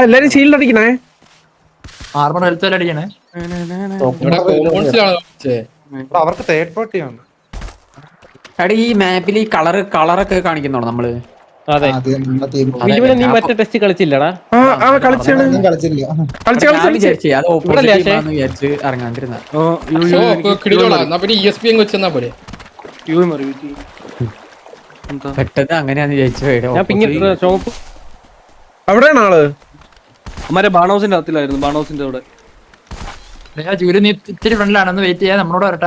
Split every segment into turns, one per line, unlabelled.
എല്ലാരും shield അടിക്കണേ.
Armour health വരെ അടിക്കണേ.
അവർക്ക് തേർഡ് പാർട്ടിയാണ്.
എടാ ഈ മാപ്പിൽ ഈ കളറൊക്കെ കാണിക്കുന്നോ നമ്മള്?
അതെ, നീ മറ്റേ ടെസ്റ്റ് കളിച്ചില്ലടാ?
ഇറങ്ങാണ്ടിരുന്ന പെട്ടെന്ന് അങ്ങനെയാന്ന് വിചാരിച്ചു.
അവിടെയാണ് ആള്.
അമ്മാരെ ബാണോസിന്റെ അകത്തിലായിരുന്നു. ബാണോസിന്റെ അവിടെ
ഇത്തിരി ഫ്രണ്ടിലാണെന്ന് വെയിറ്റ് ചെയ്യാൻ നമ്മളോട് വരട്ടെ.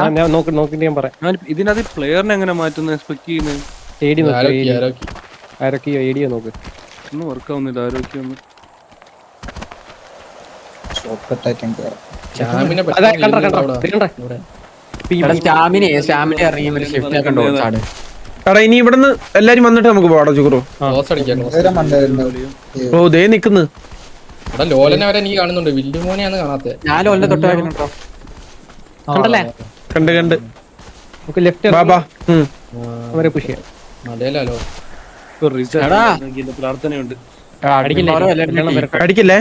നോക്കിട്ട് ഞാൻ പറയാം.
ഇതിനകത്ത് പ്ലെയറിനെ എങ്ങനെ മാറ്റുന്നത്? എക്സ്പെക്ട് ചെയ്യുന്നത്
ആരൊക്കെയോ ഏടിയോ നോക്ക്.
ഒന്നും വർക്ക് ആവുന്നില്ല. ആരോഗ്യം
എടാ ഇനി ഇവിടുന്ന് എല്ലാരും വന്നിട്ട് നമുക്ക് പോടാ ചുക്രു. ഓ ദേ നിക്കുന്നു.
ലോലനെ വരെ നീ കാണുന്നുണ്ട്. വില്ലുമോനെയാണ് കാണാത്തെ.
ഞാൻ ലോലിനെ തൊട്ട് കണ്ടല്ലേ?
കണ്ട്
നമുക്ക് ലെഫ്റ്റ്
ബാബാ
അവരെ പുഷ് ചെയ്യാം.
മലയിലോ
പ്രാർത്ഥനയുണ്ട്.
അടിക്കില്ലേ?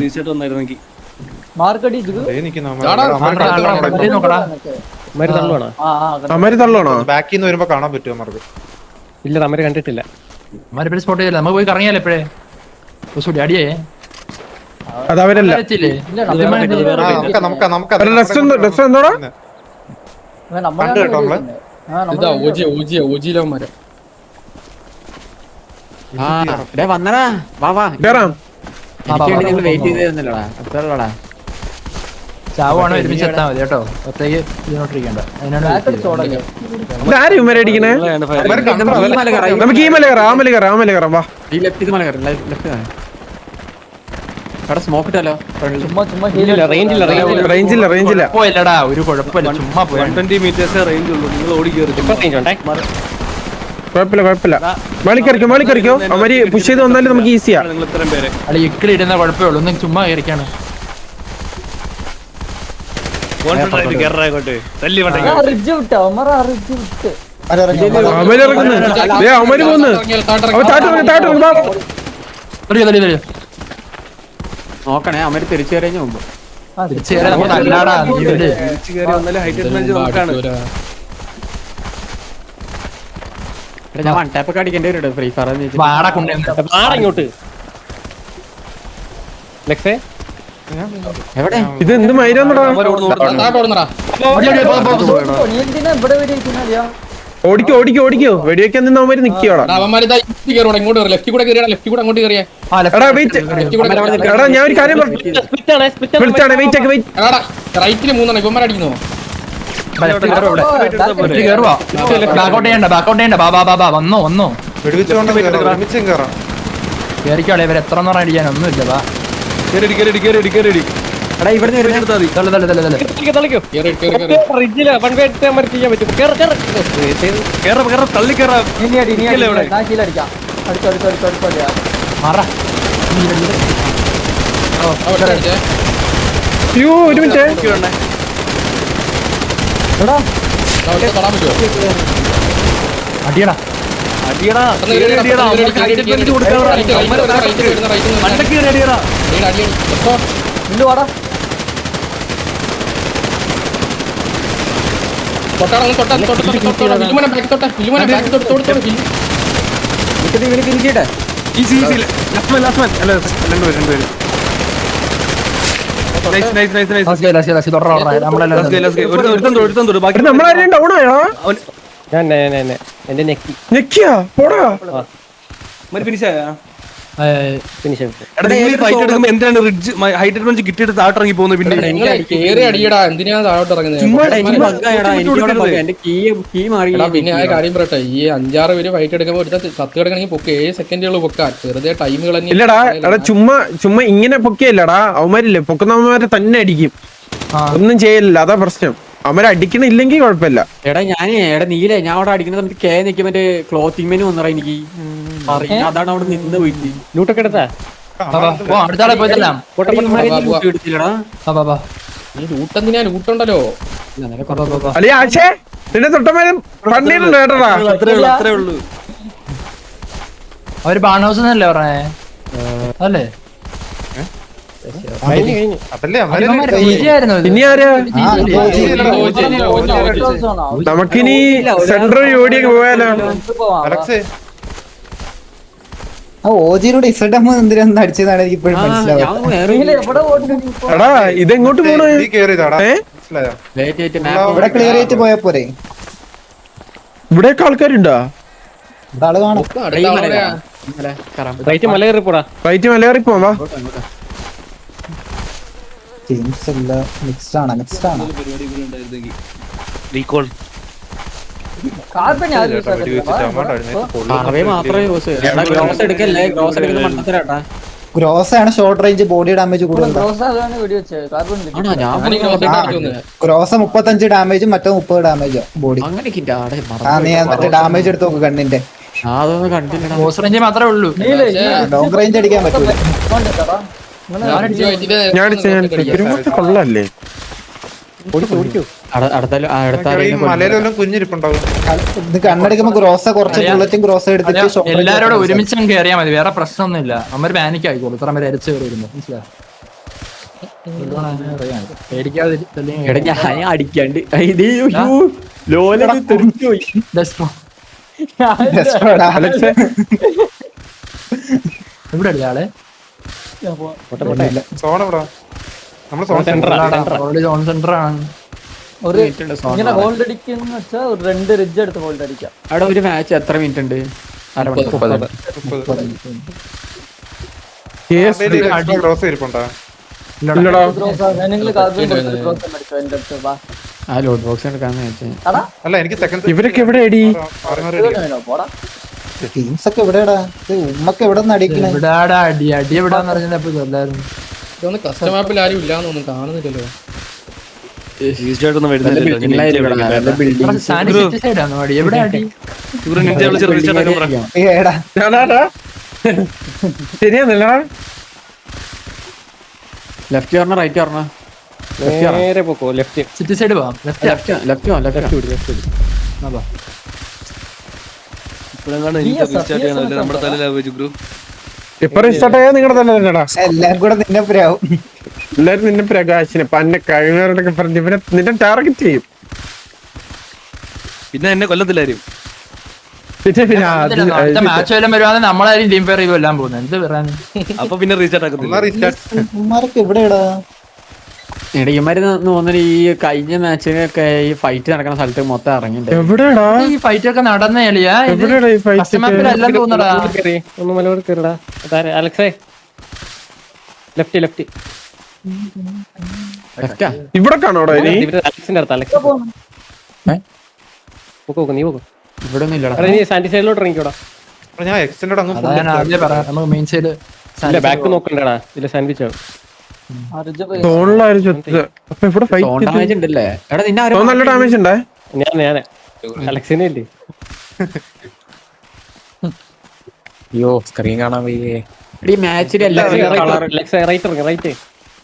റീസെറ്റ് വന്നായിരുന്നെങ്കിൽ
അമര് തള്ളണോ?
ബാക്കിൽ നിന്ന് വരുമ്പോ കാണാൻ പറ്റുമോ അവർക്ക്?
ഇല്ല, അമര് കണ്ടിട്ടില്ല.
സ്പോട്ട് ചെയ്തില്ല. നമുക്ക് പോയി കറങ്ങിയാലോ എപ്പോഴേ അടിയേ.
അതവരല്ല.
വന്നടാ വാ വെയിറ്റ് ചെയ്തിരുന്നല്ലോടാ. എത്രടാ
ചാവാണോ ഒരുമിച്ച് എത്താൻ മതി കേട്ടോ. ഒറ്റയ്ക്ക് ഇതിനോട്ടിരിക്കണ്ട.
നമുക്ക് ഈ മല കയറാം. ആ മല കയറാം. വാ
ഈ ലെഫ്റ്റ് മല കയറാം. അവിടെ സ്മോക്ക് ഇട്ടല്ലോ.
റേഞ്ചില്ല.
പോയില്ലടാ, ഒരു കുഴപ്പമില്ല. ചുമ്മാ
120 meters റേഞ്ച് ഉള്ളൂ. നിങ്ങൾ ഓടി കയറി.
കുഴപ്പമില്ല. മേളിക്കറിക്കോ. അവര് പുഷ് ചെയ്ത് വന്നാലും നമുക്ക് ഈസിയാ.
നിങ്ങൾ ഇത്രയും പേരെ
അല്ല ഇക്കിളി ഇടുന്ന കുഴപ്പമേ ഉള്ളൂ. ഒന്നും ചുമ്മാ കയറിക്കാണ്.
അവര് പോന്ന്
നോക്കണേ. അവര് തിരിച്ചു കയറിയ മുമ്പ് ഞാൻ വൺ ടാപ്പ് ഒക്കെ അടിക്കേണ്ടി വരും. ഫ്രീ ഫയർ
ഇങ്ങോട്ട് ലെക്സേ
എവിടെ?
ഇത് എന്ത് മൈരാന്നടാ? ഓടിക്കോ. വെടിവെക്കാൻ നിന്ന് അവന്മാര് നിക്കോടാ. എടാ ഞാൻ ഒരു കാര്യം വിളിച്ചാണ്.
റൈറ്റില് 3 ഇവന്മാർ അടിക്കുന്നു.
വന്നോ
വെടിവെച്ചുകൊണ്ട്
കേറിക്കോളെ. ഇവർ എത്ര നേരം അടിക്കാൻ ഒന്നുമില്ല. വാ
എടാ ഇവിടെ
ഒരു മിനിറ്റ്.
അടിയടാ
നമ്മളാരും ഡൗൺ ആയോ?
എന്റെ
നെക്കിയാ പോടാ.
ഫിനിഷ് ആയാ?
എന്താണ് ഹൈറ്റഡ് ബഞ്ച് കിട്ടിയിട്ട് താട്ടിറങ്ങി പോകുന്നത്? പിന്നെ
അടിയടാ. എന്തിനാ താഴോട്ട് ഇറങ്ങുന്നത്? പിന്നെ ആ കാര്യം പറയട്ടെ. ഈ 5-6 പേര് ഫൈറ്റ് എടുക്കുമ്പോൾ ഒരു 10 കിടക്കണമെങ്കിൽ പൊക്കെ 7 സെക്കൻഡുകൾ പൊക്കാൻ വെറുതെ ടൈമുകൾ.
ഇല്ലടാ ചുമ്മാ ഇങ്ങനെ പൊക്കിയല്ലടാ. അവന്മാരില്ലേ പൊക്കുന്നവന്മാരെ തന്നെ അടിക്കും. ഒന്നും ചെയ്യലില്ല. അതാ പ്രശ്നം. അവരെ അടിക്കണില്ലെങ്കിൽ കുഴപ്പമില്ല.
എടാ നീല ഞാൻ അവിടെ അടിക്കുന്ന സമയത്ത് കെ നിൽക്കും. മറ്റേ ക്ലോത്തിങ് മെനു വന്നറ എനിക്ക് അതാണ് അവിടെ നിന്ന് പോയിട്ട് ലൂട്ടൊക്കെ എടുത്താ.
ലൂട്ടുണ്ടല്ലോ.
അല്ലേ ആശേ നിന്റെ തൊട്ടമേലും പണ്ടിട്ടുണ്ട് കേട്ടോടാ.
അത്രേ ഉള്ളൂ.
അവര് ബാൺ ഹൗസ് എന്നല്ലേ പറഞ്ഞേ അല്ലേ
അതല്ലേ
ഈസിയായിരുന്നു ഇത്.
ഇനി ആരാ നമുക്കിനി സെൻട്രൽ ഓടിയൊക്കെ പോയാലോ?
അലക്സേ
ആ ഓജിയുടെ ഇസഡം എന്തിനാ അടിച്ചതാണ് എനിക്ക് ഇപ്പോഴും മനസ്സിലാവും.
എടാ ഇതെങ്ങോട്ട് പോണേ?
നീ കേറിയതാടാ
ഏ?
മനസ്സിലായോ?
ഇവിടെ ക്ലിയർ ആയിട്ട് പോയാ പോരെ?
ഇവിടെയൊക്കെ ആൾക്കാരുണ്ടോ?
ഇവിടെ ആള് കാണും.
റൈറ്റ് മല കയറി പോടാ.
റൈറ്റ് മലയാറി പോവാ.
ടീംസ് എല്ലാം മിക്സ്ഡ് ആണ്.
പരിപാടി ഇവിടെ ഉണ്ടായിരുന്നെങ്കിൽ റീകോൾ
മാത്രമേ യൂസ് ഗ്രോസ് എടുക്കല്ലേ, ഗ്രോസ് എടുക്കുന്ന മണ്ടത്തരാട്ടാ.
ഗ്രോസ് ആണ് ഷോർട്ട് റേഞ്ച് ബോഡി ഡാമേജ് കൂടുതൽ.
ആണോ ഞാൻ
ഗ്രോസ് 35 ഡാമേജും മറ്റോ 30 ഡാമേജോ ബോഡി.
അങ്ങനെ
ആ നീ മറ്റേ ഡാമേജ് എടുത്ത് നോക്ക് കണ്ണിന്റെ.
അതൊന്നും കണ്ടില്ലടാ.
ബോസ് റേഞ്ച് മാത്രമേ ഉള്ളൂ.
ലോങ് റേഞ്ച് അടിക്കാൻ പറ്റൂല.
ഞാൻ കൊള്ളല്ലേ?
ഈ മലയിലെല്ലാം കുഞ്ഞിരിപ്പുണ്ടാവും.
ഇത് കണ്ണടിക്കുമ്പോ ഗ്രോസ കുറച്ച് ബുള്ളറ്റും ഗ്രോസ് എടുത്തിട്ട് short range
എല്ലാരോടും ഒരുമിച്ച് അങ്ങ് കയറിയാൽ മതി, വേറെ പ്രശ്നമൊന്നുമില്ല. അമ്മര് പാനിക് ആയിക്കോളൂ ഇത്ര പേര് അരിച്ചു കയറി വരുമ്പോ. മനസ്സിലായോ? പേടിക്കാതെ
എടാ ഞാൻ അടിക്കാണ്ട് ഇത് ലോല തെറിച്ചു പോയി.
അലക്സേ
ഇവിടെ അല്ലേ ആളെ
സോൺ എവിടാ? നമ്മള് സോൺ സെന്റർ
സോൺ സെന്റർ ആണ്.
അവിടെ ഒരു മാച്ച് എത്ര മിനിറ്റ് ഉണ്ട്?
ക്രോസ് ഇരിപ്പുണ്ടാ?
ഇല്ലടാ.
ആ ലോഡ് ബോക്സ് എടുക്കാൻ മാച്ച്.
അല്ല എനിക്ക് സെക്കൻഡ്
ഇവരൊക്കെ എവിടെ അടി?
ടീംസ് ഒക്കെ എവിടെയാടാ? ഇത് ഉമ്മക്ക് എവിടെ നിന്ന് അടിക്കണേ?
ഇവിടാടാ അടി അടി എവിടാന്ന് പറഞ്ഞാൽ എല്ലാരും
ഇതൊന്നും കസ്റ്റമാപ്പിൽ ആരും ഇല്ലാന്നൊന്നും കാണുന്നില്ലല്ലോ.
ഈസിയായിട്ടൊന്നും വരുന്നില്ല.
സൈഡാണോ അടി? എവിടെ അടി?
ഏടാ
ശരിയാന്നല്ലടാ.
ലെഫ്റ്റ് പറഞ്ഞ റൈറ്റ് പറഞ്ഞ
നേരെ പോക്കോ ലെഫ്റ്റ്.
സിറ്റി സൈഡ് പോവാം.
ഇപ്പോഴാണ് എനിക്ക് റീസ്റ്റാർട്ട് ചെയ്യാനല്ലേ നമ്മുടെ തലയിലാവുക ഗ്രൂപ്പ്.
ഇപ്പൊ റീസ്റ്റാർട്ട് ആയാൽ നിങ്ങളുടെ തന്നെ തന്നെടാ.
എല്ലാം കൂടെ നിന്നെ പ്രാവും.
എല്ലാരും നിന്നെ പ്രകാശിനെ പന്നെ കഴിവുകാരോടൊക്കെ പറഞ്ഞ് ഇവരെ നിന്നെ ടാർഗറ്റ് ചെയ്യും.
പിന്നെ എന്നെ കൊല്ലത്തില്ലാരും.
പിന്നെ
മാച്ച് വല്ലതും വരുവാണെങ്കിൽ നമ്മളാരും ടീം ഫെയർ എല്ലാം പോകുന്നത്. എന്ത് പറയാൻ?
അപ്പൊ പിന്നെ റീസ്റ്റാർട്ട് ആക്കത്തില്ല.
ഉമ്മാരൊക്കെ എവിടെയാടാ?
ഇടയന്മാര് തോന്നുന്നു ഈ കഴിഞ്ഞ മാച്ചിനൊക്കെ ഈ ഫൈറ്റ് നടക്കുന്ന സ്ഥലത്ത് മൊത്തം ഇറങ്ങിണ്ട്.
എവിടെടാ
ഈ ഫൈറ്റ് ഒക്കെ നടന്ന കളിയാ?
എവിടെടാ ഈ ഫൈറ്റ്?
കസ്റ്റമാപ്പിലെല്ലാം തോന്നടാ.
ഒന്ന് മലയോട് കയറിടാ. അലക്സേ ലെഫ്റ്റ് ലെഫ്റ്റ്.
ഇവിടെ കാണോടാ ഇനി?
അലക്സിന്റെ അടുത്ത് അലക്സ് നീ പോകോ.
ഇവിടെ ഒന്നും ഇല്ലടാ.
നീ സാൻഡി സൈഡിലോട്ട് ഇറങ്ങിക്കോടാ.
ഞാൻ എക്സ്റ്റൻഡ് അങ്ങ്
അതാ ഞാൻ ആദ്യം പറയാം. നമുക്ക് മെയിൻ സൈഡ്
ഇല്ല ബാക്ക് നോക്കണ്ടടാ. ഇതിലെ സാൻഡ്വിച്ച് ആവും.
തോണിലാരും ചത്ത്. അപ്പൊ ഇവിടെ
സോൺ ഡാമേജ്
ഫൈറ്റ്
ഉണ്ടല്ലേ? എടാ നിന്നെ
നല്ല ഡാമേജ് ഉണ്ടേ.
ഞാനേ അലക്സിനെ ഇല്ലേ?
അയ്യോ സ്ക്രീൻ കാണാൻ വയ്യേ.
ഈ മാച്ചിൽ എല്ലാം
റൈറ്റ്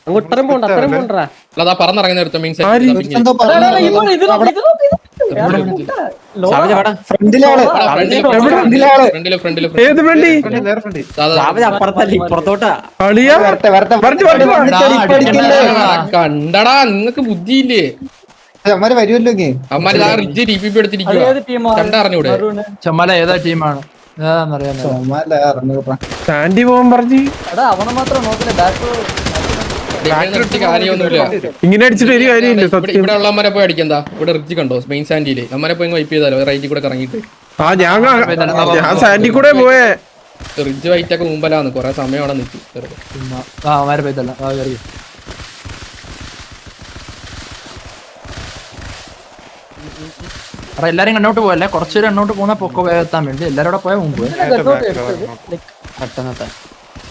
അങ്ങോട്ട് ഇത്രയും പോണ്ട അത്രയും പോണ്ടാ.
അതാ പറന്നിറങ്ങുന്ന അടുത്ത മെയിൻ
എന്തോ
ഫ്രണ്ടിലാണ്
ഫ്രണ്ടില്
ഏത് വണ്ടി?
അപ്പുറത്തല്ല ഇപ്പുറത്തോട്ടാ.
കളിയാ
കണ്ടടാ, നിങ്ങക്ക് ബുദ്ധിയില്ലേ?
അമ്മര് വരുമല്ലോ.
അമ്മാര് ആ റിജ് DPP എടുത്തിരിക്കുക. കണ്ടറിഞ്ഞൂടെ?
ചമ്മല ഏതാ ടീമാണ് ഏതാന്നറിയാൻ?
സാൻഡി പോകാൻ പറഞ്ഞു.
കാര്യമൊന്നുമില്ല.
ഇങ്ങനെ അടിച്ചിട്ട് ഒരു കാര്യമില്ല.
ഇവിടെ ഉള്ളവന്മാരെ പോയി അടിക്കണ്ടാ. ഇവിടെ റിജ് കണ്ടോ മെയിൻ സാൻഡിയില്? അമ്മരെ പോയി വൈപ്പ് ചെയ്താലോ റൈറ്റിൽ കൂടെ ഇറങ്ങിയിട്ട്.
ആ ഞാൻ സാൻഡി കൂടെ പോയേ.
റിജ് വൈറ്റ് ഒക്കെ മുമ്പലാന്ന് കൊറേ സമയം അവിടെ നിൽക്കും.
അവന്മാരെ പോയതല്ല. എല്ലാരും കണ്ണോട്ട് പോയല്ലേ? കുറച്ചുപേര് കണ്ണോട്ട് പോകുന്ന പൊക്ക എത്താൻ വേണ്ടി എല്ലാരും കൂടെ പോയാൽ മുമ്പ്
പെട്ടെന്ന്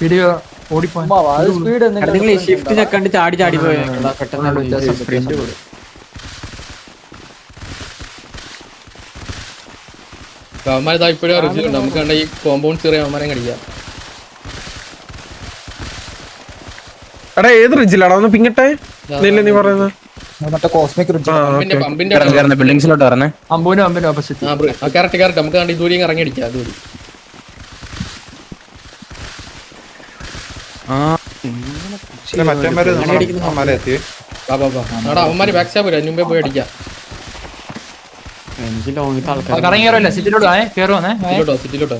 വീഡിയോ ഓടിപ്പോ.
നിങ്ങൾ ഈ ഷിഫ്റ്റ് ചെക്കണ്ട് ചാടി ചാടി പോയ പെട്ടെന്ന്
അവന്മാരിതാ ഇപ്പോഴും റിജ് കണ്ടോ? നമുക്ക് കണ്ട ഈ കോമ്പൗണ്ട് ചെറിയ അവന്മാരെ കടിക്കാം.
എടാ ഏത് റിജിലാടാ? ഒന്ന് പിങ്ങട്ടെ. നീ പറയുന്നത്
മറ്റേ കോസ്മിക്
പമ്പിന്റെ
ബിൽഡിംഗ്സിലോട്ട് പറഞ്ഞേ.
അമ്പൂനും ഓപ്പോസിറ്റ്.
കറക്റ്റ് നമുക്ക് കണ്ട ഇതുവരെയും ഇറങ്ങി അടിക്കാം. അതുവഴി
മറ്റന്മാര് മല എത്തി.
എടാ അവന്മാര് ബാക്ക് സ്റ്റാബ് വരും, അതിന് മുമ്പേ പോയി അടിക്കാം.
എനിക്ക് ലോങ്ങിട്ട് ആൾക്കാർ
കറങ്ങി കയറുമല്ലേ സിറ്റിലോട്ട് കയറുവന്നേ.
സിറ്റിലോട്ടോ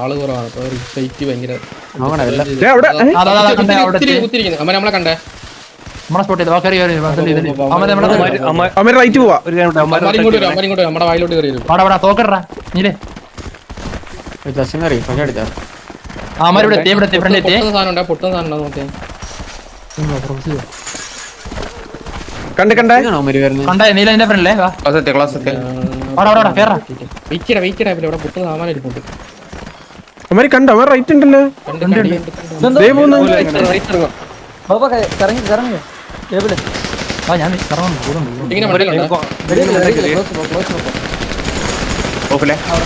ആള് കുറവാണ്, അപ്പൊ ഫൈറ്റ് ഭയങ്കര
നോക്കണേ വല്ല
ദേ അവിടെ
കുത്തിരിക്കുന്നു. അമ്മ നമ്മളെ കണ്ടേ,
നമ്മളെ സ്പോട്ട് ചെയ്ത് കയറി
അവര് റൈറ്റ് പോവാ.
ഇങ്ങോട്ട് വരും, നമ്മുടെ വായിലോട്ട് കയറി വരും.
വാടാ തോക്കട്ടാ നീലേ.
ജസ്റ്റ് കയറി പക്ഷെ അടിച്ചാ
ഇവിടെ എത്തി ഇവിടെ എത്തി ഫ്രണ്ട് എത്തി.
പൊട്ടുന്ന സാധനം ഉണ്ടോ നോക്കിയാ.
കണ്ടേ
അവര് വരുന്നത്
കണ്ടേ നീല എന്റെ ഫ്രണ്ടിലേ വാ. വാടാ കേറാ.
വെയിക്കടാ ഇവിടെ പൊട്ടുന്ന സാമാനം ഇരിപ്പുണ്ട്.
അവര് കണ്ടോ? അവൻ റൈറ്റ് ഉണ്ടല്ലോ. ദേ പോകുന്നു.
ഞാൻ കറങ്ങുന്നു കൂടുന്നു.
ഇങ്ങനെ മണ്ടയിലുണ്ടോ?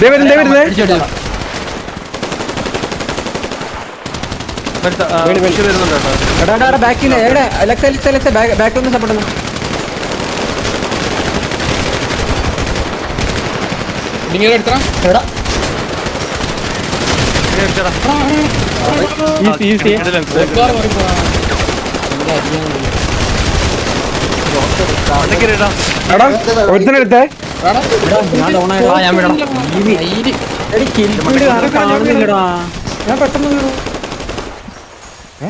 ദേ വരുന്നേ.
ബാക്കിൽ ബാക്കിൽ സപ്പോർട്ട്
ഇങ്ങനെ എടുത്തടാ. ബോക്കാർ മാറിപ്പോടാ.
എടാ ഒരുത്തനെടുത്തേ.
ഞാൻ ഡൗൺ ആയി
ഞാൻ വിടണം.
കാണുന്നില്ലടാ. ഞാൻ പെട്ടെന്ന് വീണു.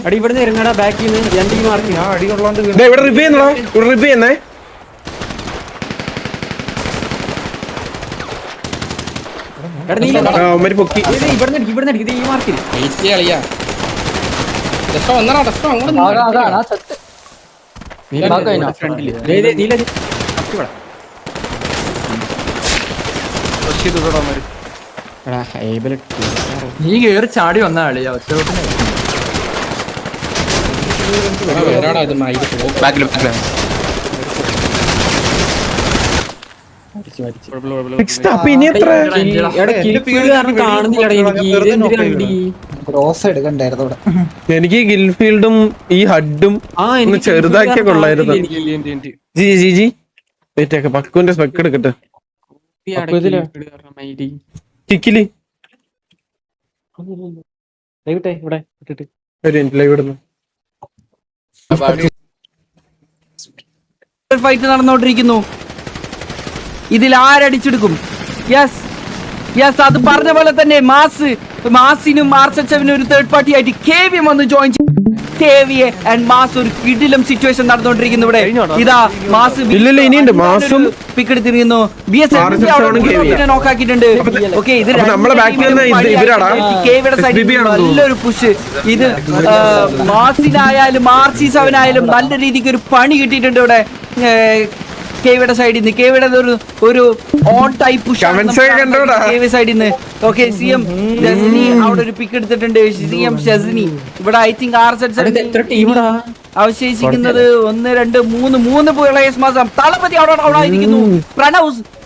അടി ഇവിടുന്ന് ഇറങ്ങടാ ബാക്കിൽ നിന്ന് രണ്ട് മാർക്ക്.
ഞാൻ അടികൊള്ളാണ്ട്
ദേ ഇവിടെ റിപ്പീ ചെയ്യുന്നോ? ഇവിടെ റിപ്പീ ചെയ്യുന്നേ. അവന്മാര് പൊക്കി.
ഇവിടുന്ന് അടിക്കും ഈ മാർക്കിൽ.
വെയിറ്റ് കളിയാ. ടെസ്റ്റോ വന്നടാ, ടെസ്റ്റോ അങ്ങോട്ട്
നീ കേറി ചാടി വന്ന കളിയാ ഒറ്റ
വരാടാ. ഇത് മൈക്ക്
അപ്പൊ ഇനി എത്ര?
കാണുന്നില്ലടാ എനിക്ക്.
ക്രോസ് എടുക്കണ്ടായിരുന്നു ഇവിടെ.
എനിക്ക് ഗിൽഫീൽഡും ഈ ഹഡും ഒന്ന് ചെറുതാക്കിയ കൊള്ളായിരുന്നു. ജി വെയിറ്റ് പക്കുവിന്റെ സ്പെക്ക് എടുക്കട്ടെ. കിക്കിലി
ഇവിടെ
ഒരു മിനിറ്റ് ലൈവ് ഇടുന്നു.
ഫൈറ്റ് നടന്നുകൊണ്ടിരിക്കുന്നു. ഇതിൽ ആരടിച്ചെടുക്കും? യെസ് അത് പറഞ്ഞ പോലെ തന്നെ മാസിനും ആർസച്ചവിനും ഒരു തേർഡ് പാർട്ടി ആയിട്ട് കെവി വന്ന് ജോയിൻ കെവിയെ ആൻഡ് മാസ് ഒരു കിടിലം സിറ്റുവേഷൻ നടന്നുകൊണ്ടിരിക്കുന്നു ഇവിടെ. ഇതാ മാസ്
ഇല്ലില്ല ഇനിയുണ്ട്. മാസും
പിക്ക് എടുത്തിരിക്കുന്നു. നോക്കാക്കിയിട്ടുണ്ട്. ഓക്കെ ഇത്
നമ്മളെ ബാക്കിൽ ഇവരാടാ
കെവിയുടെ സൈഡിൽ നല്ലൊരു പുഷ്. ഇത് മാസിനായാലും RC7 നല്ല രീതിക്ക് ഒരു പണി കിട്ടിയിട്ടുണ്ട് ഇവിടെ കെവിയുടെ സൈഡിൽ നിന്ന്. കെവിയുടെ ഒരു ഓൺ ടൈപ്പ് പുഷ് കെവി സൈഡിൽ നിന്ന്. ഓക്കെ സിഎം ഷെസ്നി അവിടെ ഒരു പിക്ക് എടുത്തിട്ടുണ്ട്. സിഎം ഷെസ്നി ഇവിടെ ഐ തിങ്ക് അവശേഷിക്കുന്നത് 1 2 3 പ്ലേയേഴ്സ് മാത്രം. തളപതി അവിടെ ഇരിക്കുന്നു.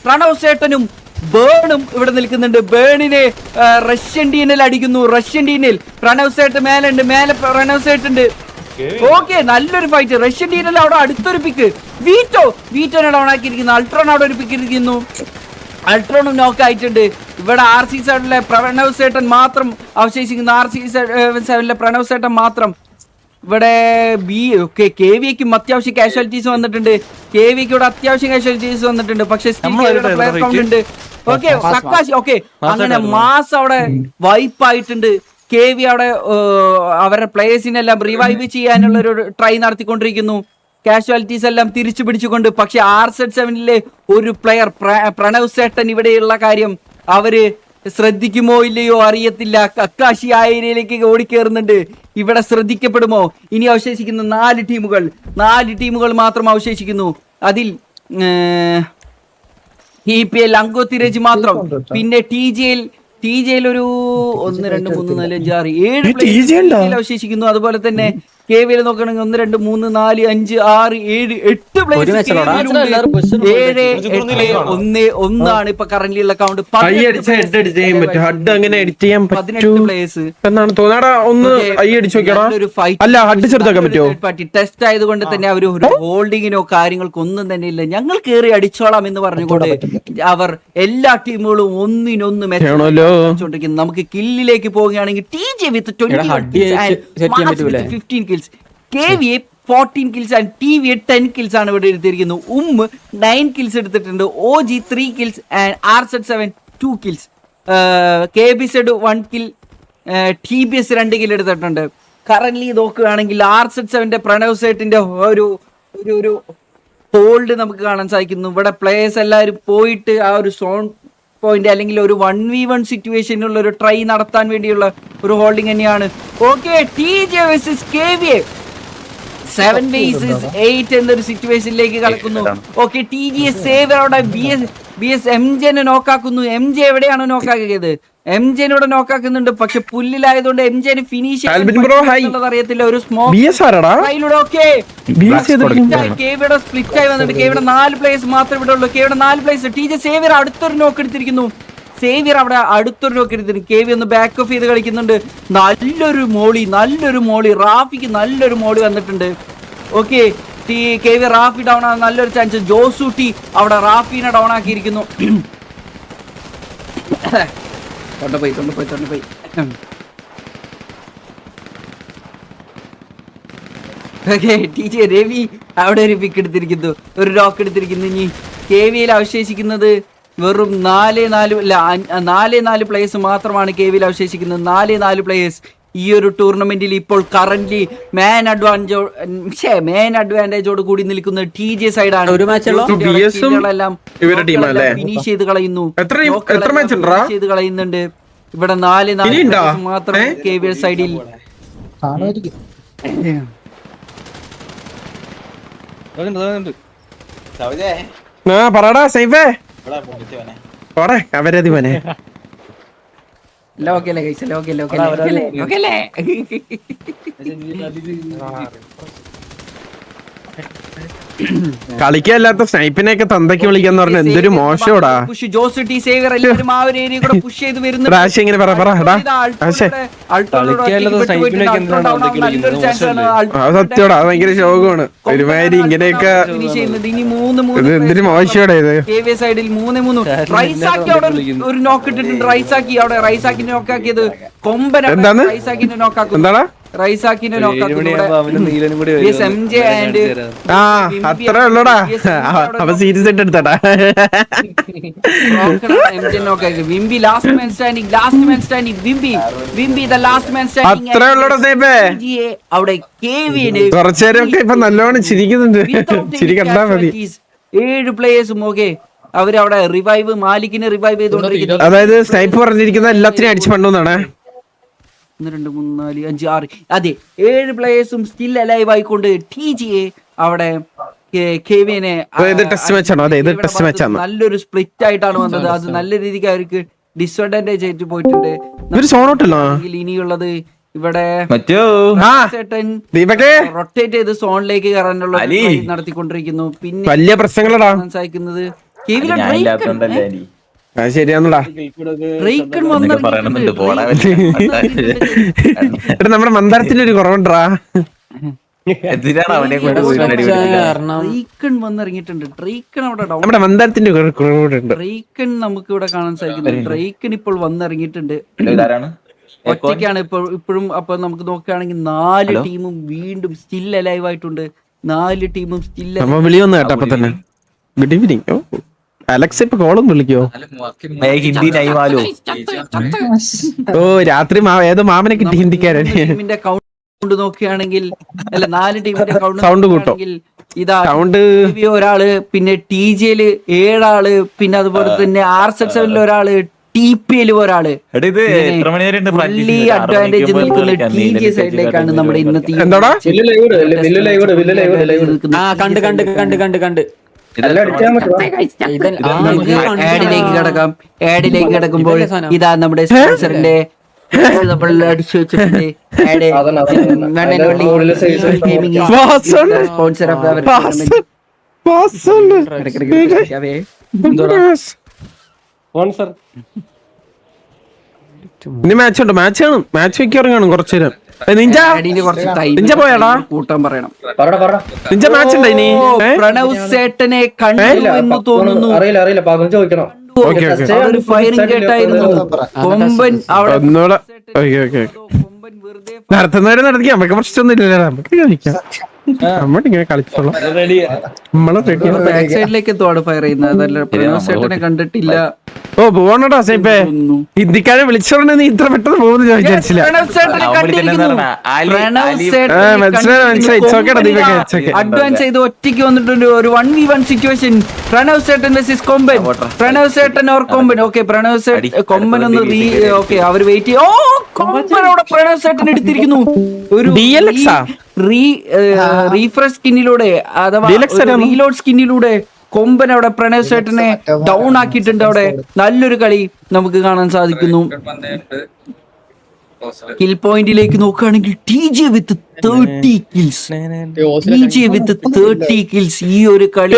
പ്രണവ് ചേട്ടനും ബേണും ഇവിടെ നിൽക്കുന്നുണ്ട്. ബേണിനെ റഷ്യൻ ടീനിൽ അടിക്കുന്നു. റഷ്യൻ ടീനിൽ പ്രണവ് ചേട്ട് മേലെ പ്രണവ് ചേട്ടുണ്ട്. ഓക്കെ നല്ലൊരു ഫൈറ്റ്. റഷ്യൻ ടീനിൽ അവിടെ അടുത്തൊരു പിക്ക്. വീറ്റോനെ ഡൗൺ ആക്കിയിരിക്കുന്നു. അൾട്രോൺ അവിടെ ഒരു പിക്ക് ഇരിക്കുന്നു. അൾട്രോണും നോക്ക് ആയിട്ടുണ്ട്. ഇവിടെ RC7 പ്രണവ് ചേട്ടൻ മാത്രം അവശേഷിക്കുന്നു. RC7 പ്രണവ് ചേട്ടൻ മാത്രം. ഇവിടെ കെവിക്കും അത്യാവശ്യം കാഷ്വാലിറ്റീസ് വന്നിട്ടുണ്ട്. കെവിക്ക് ഇവിടെ അത്യാവശ്യം കാഷ്വാലിറ്റീസ് വന്നിട്ടുണ്ട്. പക്ഷെ പ്ലെയർ കൗണ്ട് ഉണ്ട്. ഓക്കെ സക്കാശി ഓക്കെ അങ്ങനെ മാസ് അവിടെ വൈപ്പായിട്ടുണ്ട്. കെവി അവിടെ അവരുടെ പ്ലേയേഴ്സിനെല്ലാം റിവൈവ് ചെയ്യാനുള്ള ഒരു ട്രൈ നടത്തിക്കൊണ്ടിരിക്കുന്നു. കാഷ്വാലിറ്റീസ് എല്ലാം തിരിച്ചു പിടിച്ചുകൊണ്ട്. പക്ഷെ RZ7 ഒരു പ്ലെയർ പ്രണവ് സേട്ടൻ ഇവിടെയുള്ള കാര്യം അവര് ശ്രദ്ധിക്കുമോ ഇല്ലയോ അറിയത്തില്ല. കക്കാശി ആ ഏരിയയിലേക്ക് ഓടിക്കേറുന്നുണ്ട്. ഇവിടെ ശ്രദ്ധിക്കപ്പെടുമോ? ഇനി അവശേഷിക്കുന്ന 4 ടീമുകൾ മാത്രം അവശേഷിക്കുന്നു. അതിൽ EPL അങ്കോത്തിരേജ് മാത്രം. പിന്നെ TJയിൽ ഒരു 1 2 3 4 5 6 7 അവശേഷിക്കുന്നു. അതുപോലെ തന്നെ കെവിയിൽ നോക്കുകയാണെങ്കിൽ 1 2 3 4 5 6 7 8 ഒന്നാണ് ഇപ്പൊ കറന്റ് ഉള്ള കൗണ്ട്.
ഐ അടിച്ച ഹെഡ് അടിച്ച് ചെയ്യാൻ പറ്റും. ഹഡ് അങ്ങനെ എഡിറ്റ് ചെയ്യാൻ
18 പ്ലേയേഴ്സ്
എന്നാണ് തോന്നാടാ. ഒന്ന് ഐ അടിച്ചു നോക്കിയാടാ. അല്ല ഹഡ് ചെറുതാക്കാൻ പറ്റുമോ?
ടെസ്റ്റ് ആയതുകൊണ്ട് തന്നെ അവർ ഒരു ഹോൾഡിങ്ങിനോ കാര്യങ്ങൾക്കോ ഒന്നും തന്നെ ഇല്ല. ഞങ്ങൾ കയറി അടിച്ചോളാം എന്ന് പറഞ്ഞുകൊണ്ട് അവർ എല്ലാ ടീമുകളും ഒന്നിനൊന്ന് മെച്ചോണ്ടിരിക്കുന്നു. നമുക്ക് കില്ലിലേക്ക് പോവുകയാണെങ്കിൽ TJ with 15 kills, KVA 14 kills and TVA 10 kills ആണ് ഇവിടെ എടുത്തിരിക്കുന്നു. 9 kills എടുത്തിട്ടുണ്ട്. OG 3 kills and RZ7 2 kills. KBZ 1 kill, TBS 2 kill എടുത്തിട്ടുണ്ട്. കറന്റ് നോക്കുകയാണെങ്കിൽ RZ7ന്റെ പ്രണവ് സേട്ടിന്റെ ഒരു ഹോൾഡ് നമുക്ക് കാണാൻ സാധിക്കുന്നു. ഇവിടെ പ്ലേയേഴ്സ് എല്ലാവരും പോയിട്ട് ആ ഒരു സോൺ പോയിന്റ് അല്ലെങ്കിൽ ഒരു 1v1 സിറ്റുവേഷനുള്ള ഒരു ട്രൈ നടത്താൻ വേണ്ടിയുള്ള ഒരു ഹോൾഡിംഗ് തന്നെയാണ്. Okay, TJ versus KVA 7 vs 8 എന്നൊരു സിറ്റുവേഷനിലേക്ക് കടക്കുന്നു. ഓക്കെ, TJ സേവർ അവിടെ BS MJനെ നോക്കാക്കുന്നു. MJ എവിടെയാണ് നോക്കാക്കിയത്? MJനോട് നോക്കാക്കുന്നുണ്ട്. പക്ഷെ പുല്ലിലായതുകൊണ്ട് MJന് ഫിനിഷ് അറിയത്തില്ല. ഒരു സ്മോക്ക് KVയുടെ സ്പ്ലിറ്റ് ആയി വന്നിട്ട് KVയുടെ 4 പ്ലേയേഴ്സ് മാത്രമേ ഇവിടെ ഉള്ളൂ. KVയുടെ 4 പ്ലേയേഴ്സ്. TJ സേവിയർ അടുത്തൊരു നോക്ക് എടുത്തിരിക്കുന്നു. സേവിയർ അവിടെ അടുത്തൊരു നോക്ക് എടുത്തിരിക്കുന്നു. KV ഒന്ന് ബാക്ക് ഓഫ് ചെയ്ത് കളിക്കുന്നുണ്ട്. നല്ലൊരു മോളി റാഫിക്ക് നല്ലൊരു മോളി വന്നിട്ടുണ്ട്. ഓക്കെ, KV റാഫി ഡൗൺ ആണ്. നല്ലൊരു ചാൻസ്. ജോസൂട്ടി അവിടെ റാഫിനെ ഡൗൺ ആക്കിയിരിക്കുന്നു. തൊണ്ടപ്പോയി TJ രവി അവിടെ ഒരു പിക്ക് എടുത്തിരിക്കുന്നു, ഒരു ലോക്ക് എടുത്തിരിക്കുന്നു. ഇനി KVയിൽ അവശേഷിക്കുന്നത് വെറും 4 പ്ലേയേഴ്സ് മാത്രമാണ്. KVയിൽ അവശേഷിക്കുന്നത് 4 പ്ലേയേഴ്സ്. ഈ ഒരു ടൂർണമെന്റിൽ ഇപ്പോൾ കറന്റ് മാൻ അഡ്വാൻറ്റേജോട് കൂടി നിൽക്കുന്നത് TJ സൈഡാണ്.
ഒരു മാച്ചുള്ളൂ.
ഫിനിഷ് ചെയ്ത് കളയുന്നു, ചെയ്ത് കളയുന്നുണ്ട്. ഇവിടെ 4 മാത്രം KV സൈഡിൽ.
പറടാ സൈഫേ അവരതി മോനെ. കളിക്കല്ലാത്ത സ്നൈപ്പിനെയൊക്കെ തന്തയ്ക്ക് വിളിക്കാന്ന് പറഞ്ഞ എന്തൊരു മോശോടാ. ഇങ്ങനെ സത്യോടാ, അത് ഭയങ്കര ശോകമാണ്. ഒരുമാതിരി ഇങ്ങനെയൊക്കെ എന്തൊരു മോശോടാ ഇത്.
സൈഡിൽ 3-3 ഒരു നോക്ക് ഇട്ടിട്ടുണ്ട്. റൈസാക്കി അവിടെ റൈസാക്കിനെ നോക്കാക്കിയത് കൊമ്പൻ. എന്താണ്
എന്താടാ
റൈസാക്കിനെ നോക്കാക്കുന്നു.
അത്ര ഉള്ളടാ. അപ്പൊ സീരിയസ് ആയിട്ട് എടുത്തടാ.
വിംബി ലാസ്റ്റ് മാൻ സ്റ്റാൻഡിംഗ്. വിംബി ദ ലാസ്റ്റ് മാൻ സ്റ്റാൻഡിംഗ്.
അത്ര ഉള്ളടാ സേബേ.
അവിടെ KVന്
കുറച്ചേരൊക്കെ ഇപ്പൊ നല്ലോണം ചിരിക്കുന്നുണ്ട്. ചിരി കണ്ടാ മതി.
7 പ്ലേയേഴ്സും. ഓക്കെ, അവരവിടെ റിവൈവ് മാലിക്കിനെ റിവൈവ് ചെയ്തോണ്ടിരിക്കുന്നു.
അതായത് സ്നൈപ്പ് പറഞ്ഞിരിക്കുന്ന എല്ലാത്തിനെയും അടിച്ചു പണ്ടുന്നാണ്.
1 2 3 4 5 6 അതെ 7 പ്ലേയേഴ്സും സ്റ്റിൽ അലൈവ് ആയിക്കൊണ്ട് TJ അവിടെ KVനെ നല്ലൊരു സ്പ്ലിറ്റ് ആയിട്ടാണ് വന്നത്. അത് നല്ല രീതിക്ക് അവർക്ക് ഡിസ്അഡ്വാൻറ്റേജ് ആയിട്ട് പോയിട്ടുണ്ട്. ഇനിയുള്ളത് ഇവിടെ റൊട്ടേറ്റ് ചെയ്ത് സോണിലേക്ക് കയറാനുള്ള നടത്തിക്കൊണ്ടിരിക്കുന്നു. പിന്നെ
വലിയ പ്രശ്നങ്ങളാ
സംസാരിക്കുന്നത്
ശരിയാണോടാ. നമ്മുടെ മന്ദാരത്തിന്റെ ഒരു കുറവുണ്ടാ.
വന്നിറങ്ങിയിട്ടുണ്ട്. ഡ്രേക്കൺ അവിടെ
നമ്മുടെ മന്ദാരത്തിന്റെ കുറവുണ്ട്.
ഡ്രേക്കൺ നമുക്ക് ഇവിടെ കാണാൻ സാധിക്കുന്നത്. ഡ്രേക്കൺ ഇപ്പോൾ വന്നിറങ്ങിയിട്ടുണ്ട്. ഒറ്റയ്ക്കാണ് ഇപ്പോഴും. അപ്പൊ നമുക്ക് നോക്കുകയാണെങ്കിൽ 4 ടീമും വീണ്ടും സ്റ്റിൽ അലൈവ് ആയിട്ടുണ്ട്. 4 ടീമും സ്റ്റിൽ.
വിളി വന്നു കേട്ടോ അപ്പൊ തന്നെ. Good evening. അലക്സ് ഇപ്പൊ കോളും വിളിക്കോ? ഓ രാത്രി ഏതോ മാമനെ കിട്ടി ഹിന്ദിക്കാരൻ.
ടീമിന്റെ കൗണ്ട് നോക്കുകയാണെങ്കിൽ അല്ല 4 ടീമിന്റെ
സൗണ്ട് കൂട്ടോ.
ഇതാ ഒരാള്, പിന്നെ TJയില് 7 ആള്, പിന്നെ അതുപോലെ തന്നെ RZ7 ഒരാള്, TPL ഒരാള്. അഡ്വാൻറ്റേജ് നിൽക്കുന്ന TJ സൈഡിലേക്കാണ് നമ്മുടെ ഇന്നത്തെ. ആഡിലേക്ക് കിടക്കുമ്പോൾ ഇതാ നമ്മുടെ സ്പോൺസറിന്റെ സ്പോൺസർ ഓഫ്
പാസ്സുണ്ട്.
സ്പോൺസർ
ഇനി മാച്ച് ഉണ്ട്, മാച്ച് കാണും, മാച്ച് വെക്കാറും കാണും കുറച്ചു നേരം. നിഞ്ച നിഞ്ച പോയാടാ,
കൂട്ടാൻ പറയണം.
നിഞ്ച മാച്ച് ഉണ്ടാ ഇനി?
പ്രണവ് സേട്ടനെ കണ്ടു എന്ന് തോന്നുന്നു.
അറിയില്ല പകൽ ചോദിക്കണം.
ഓക്കെ ഓക്കെ
ഒരു ഫയറിംഗ് കേട്ടായിരുന്നു. കൊമ്പൻ അവിടെ
ഒന്നുകൂടെ. ഓക്കെ ഓക്കെ
കൊമ്പൻ വെറുതെ
നടത്തുന്നവരെ നടത്തി നമുക്ക് പ്രശ്നമൊന്നും ഇല്ലല്ലോ, നമുക്ക് കളിക്കാം. നമ്മളിങ്ങനെ കളിച്ചോളാം, നമ്മളെ റെഡിയാണ്.
ബാക്ക് സൈഡിലേക്ക് എത്തുവാണ് ഫയർ ചെയ്യുന്നത്. അതല്ല പ്രണവ് സേട്ടനെ കണ്ടിട്ടില്ല.
ഓ പോണടാ സൈപ്പേ, ഹിന്ദിക്കാരെ വിളിച്ചോണ്ട് നീ ഇത്ര പെട്ടെന്ന് പോകുന്നു വിചാരിച്ചില്ല.
പ്രണവ് സേട്ടനെ കണ്ടിരിക്കുന്നു. പ്രണവ് സേട്ടനെ അഡ്വാൻസ് ചെയ്ത് ഒറ്റയ്ക്ക് വന്നിട്ടുണ്ട്. ഒരു 1v1 സിറ്റുവേഷൻ. പ്രണവ് സേട്ടൻ വെസിസ് കൊമ്പൻ. പ്രണവ് സേട്ടൻ ഓർ കൊമ്പൻ. ഓക്കെ പ്രണവ് സേട്ടൻ കൊമ്പൻ ഒന്ന് ഓക്കെ അവര് വെയിറ്റ് ചെയ്യും. ഓ കൊമ്പൻ അവിടെ പ്രണവ് സേട്ടൻ എടുത്തിരിക്കുന്നു. ഒരു റീഫ്രഷ് സ്കിന്നിലൂടെ അഥവാ റീലോഡ് സ്കിന്നിലൂടെ കൊമ്പൻ അവിടെ പ്രണവ് സേട്ടനെ ഡൗൺ ആക്കിയിട്ടുണ്ട്. അവിടെ നല്ലൊരു കളി നമുക്ക് കാണാൻ സാധിക്കുന്നു. കിൽ പോയിന്റിലേക്ക് നോക്കുകയാണെങ്കിൽ TJ വിത്ത് 30 കിൽസ്. TJ വിത്ത് 30 കിൽസ്. ഈ ഒരു കളി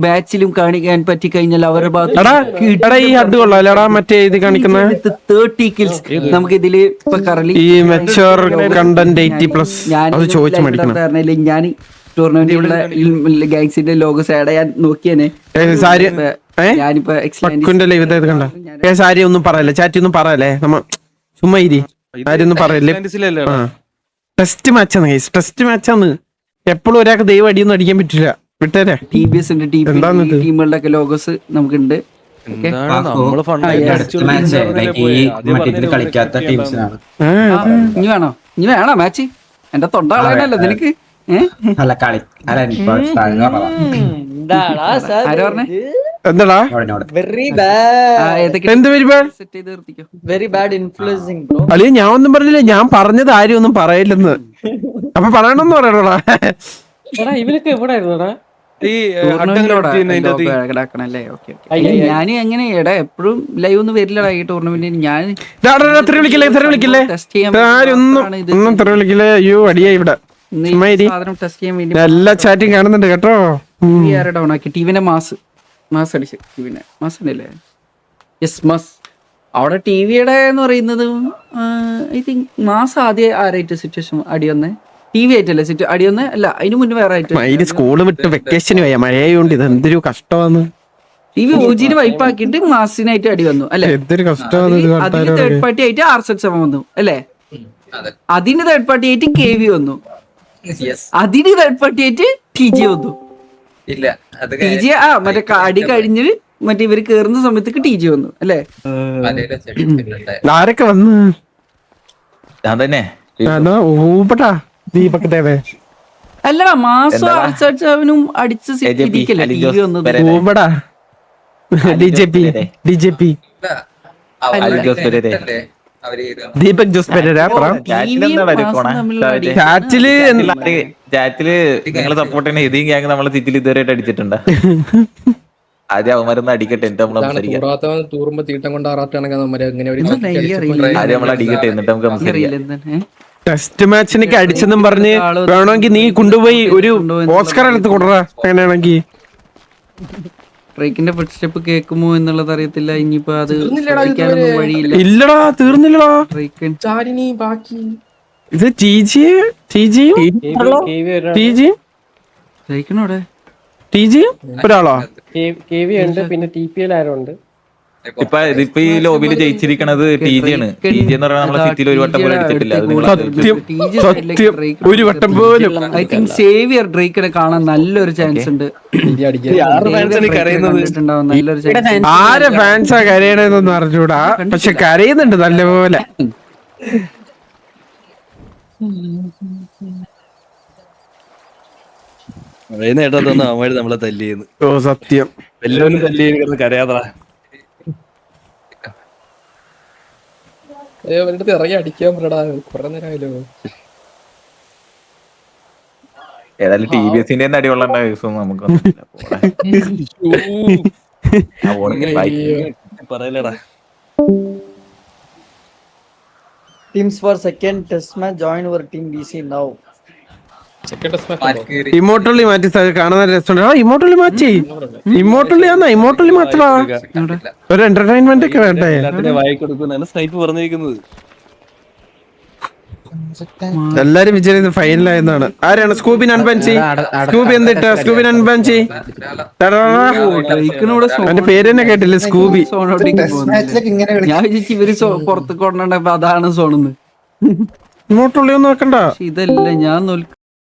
മാച്ചിലും കാണിക്കാൻ പറ്റി കഴിഞ്ഞാൽ അവരുടെ
മറ്റേ ഇത് കാണിക്കുന്ന
30 കിൽസ് നമുക്ക് ഇതില് ഇപ്പൊ കറലി
ഈ മെച്ചൂർ കണ്ടന്റ് 80+ അത് ചോദിച്ചു മേടിക്കണം.
ഞാൻ ടൂർണമെന്റിലുള്ള ഗാങ്സിന്റെ ലോഗോസ് ആഡ് ചെയ്യാൻ നോക്കിയേനെ. ഞാനിപ്പോ
സാരി ഒന്നും പറയല്ലേ, ചാറ്റി ഒന്നും പറയല്ലേ, നമ്മ ചുമ്മാ ഇരി, സാരി ഒന്നും പറയല്ലേ. ടെസ്റ്റ് മാച്ചാണ് ഗൈസ്, ടെസ്റ്റ് മാച്ചാണ്. എപ്പോഴും ഒരാൾക്ക് ദൈവം അടിയൊന്നും അടിക്കാൻ പറ്റില്ല. വിട്ടേരെ.
TBS ടീമുകളുടെ ഒക്കെ ലോഗോസ് നമുക്കുണ്ട്. ഇനി വേണോ മാച്ച്? എന്റെ തൊണ്ട കളയാനല്ലോ നിനക്ക്.
എന്താടാ
വെരി ബാഡ് ഇൻഫ്ലുവൻസിങ് ബ്രോ.
അളിയ ഞാൻ ഒന്നും പറഞ്ഞില്ല, ഞാൻ പറഞ്ഞത് ആരും ഒന്നും പറയില്ലെന്ന്. അപ്പൊ പറയണമെന്ന് പറയണോടാ.
ഇവരൊക്കെ എവിടെ ആയിരുന്നോടാ?
ഞാന് എങ്ങനെ എടാ എപ്പോഴും ലൈവ് ഒന്നും വരില്ലടാ ഈ ടൂർണമെന്റിന്. ഞാൻ ടെസ്റ്റ് ചെയ്യാൻ വേണ്ടി
എല്ലാ ചാറ്റും കാണുന്നുണ്ട് കേട്ടോ.
ഡൗൺ ആക്കി ടിവിനെ മാസ് അടിച്ചു. ടിവിനെ മാസ് ഉണ്ടല്ലേ? Yes mass. അവിടെ ടിവിയുടെ എന്ന് പറയുന്നത് ഐ തിങ്ക് മാസ് ആദ്യം ആരായിട്ട് സിറ്റുവേഷൻ അടി വന്നേ? TV ആയിട്ടല്ലേ അടി വന്നേ? അല്ല അതിന് മുന്നേ വേറെ ആയിട്ട്.
സ്കൂള് വിട്ട് വെക്കേഷന് പോയാ മഴയുണ്ട്. ഇത് എന്തൊരു കഷ്ടമാണ്.
TV OG വൈപ്പ് ആക്കിയിട്ട് മാസിനായിട്ട് അടി വന്നു അല്ലെ?
എന്തൊരു കഷ്ടമാണ്.
അതിന് തേർഡ് പാർട്ടി ആയിട്ട് RZ7 വന്നു അല്ലെ? അതിന് തേർഡ് പാർട്ടി ആയിട്ട് KV വന്നു. അതിന് തേർഡ് പാർട്ടി ആയിട്ട് TJ വന്നു. TJ മറ്റേ അടി കഴിഞ്ഞ് മറ്റേ ഇവര് കേറുന്ന സമയത്തേക്ക് TJ വന്നു അല്ലെ?
ആരൊക്കെ വന്നു?
അല്ലടാ മാസം RZ7 അടിച്ച TV വന്നത്.
ദീപക് ജോസ് പെരേര ചാറ്റില്
നിങ്ങളെ സപ്പോർട്ട് ചെയ്യുന്ന ഇതീം ഗ്യാങ് നമ്മളെ സിറ്റിയിൽ ഇതുവരെയായിട്ട് അടിച്ചിട്ടുണ്ട്. ആദ്യം അവന്മാരൊന്ന് അടിക്കട്ടെ, എന്നിട്ട് നമ്മൾ സംസാരിക്കാം.
തൂറുമ്പോ തീട്ടം കൊണ്ട് ആറാട്ടാണെങ്കിൽ
ആദ്യം നമ്മൾ അടിക്കട്ടെ, എന്നിട്ട് നമുക്ക് സംസാരിക്കാം.
ടെസ്റ്റ് മാച്ചിനൊക്കെ അടിച്ചെന്നും പറഞ്ഞ് വേണമെങ്കിൽ നീ കൊണ്ടുപോയി ഒരു ഓസ്കർ എടുത്ത് കൊടുറാ. അങ്ങനെയാണെങ്കിൽ
ട്രേക്കിന്റെ ഫുഡ് സ്റ്റെപ്പ് കേൾക്കുമോ എന്നുള്ളത് അറിയത്തില്ല. ഇനിയിപ്പോ അത് വഴിയില്ല.
ഇല്ലടാ, തീർന്നില്ലടാ. ഇത് ഒരാളോ?
KV ഉണ്ട്, പിന്നെ TPL ആരുണ്ട്.
ഇപ്പൊ ഈ ലോബിയിൽ ജയിച്ചിരിക്കണത് TJ ആണ്. TJ എന്ന് പറഞ്ഞാൽ നമ്മളെ സിറ്റിയിൽ ഒരു വട്ടം പോലും അടിച്ചിട്ടില്ല.
സത്യം ഒരു വട്ടം പോലും.
ഐ തിങ്ക് സേവിയർ ഡ്രേക്കിനെ കാണാൻ നല്ലൊരു ചാൻസ് ഉണ്ട്. നല്ലൊരു ചാൻസ്.
ആരെ ഫാൻസാ കരയണെന്നൊന്നും അറിഞ്ഞൂടാ, പക്ഷെ കരയുന്നുണ്ട് നല്ലപോലെ.
അവന്മാര് നമ്മളെ തല്ലിയെന്ന്.
ഓ സത്യം,
എല്ലാവരും തല്ലിയെന്ന് കരയാതാ.
ഇറങ്ങി അടിക്കാൻ പറ്റാ കുറെ നേരമായല്ലോ.
ഏതായാലും TBSന്റെ അടികൊള്ളേണ്ട കേസൊന്നും നമുക്ക്
പറയലടാ.
Teams for second test match join our team BC now.
Second test match
ഇമോട്ടലി മാറ്റി കാണുന്ന രസമുണ്ട്. ആ ഇമോട്ടലി മാറ്റി, ഇമോട്ടലി ആന്നാ, ഇമോട്ടലി മാറ്റടാ. ഒരു എന്റർടൈൻമെന്റ് ഒക്കെ വേണ്ടേ?
വായി കൊടുക്കുന്നതാണ് സ്നൈപ്പ് പറഞ്ഞിരിക്കുന്നത്.
എല്ലാരും വിചാരിക്കുന്നത് ഫൈനലായെന്നാണ്. ആരാണ് സ്കൂബി അൺബഞ്ചി? സ്കൂബി എന്തിട്ട? സ്കൂബി അൺബഞ്ചി അവന്റെ പേര് തന്നെ കേട്ടില്ല, സ്കൂബി.
ഞാൻ വിചാരിച്ചു ഇവര് പുറത്ത് കൊണ്ടുണ്ടപ്പോ അതാണ് സോണെന്ന്.
ഇമോട്ടലി ഒന്നും നോക്കണ്ട.
ഇതല്ല ഞാൻ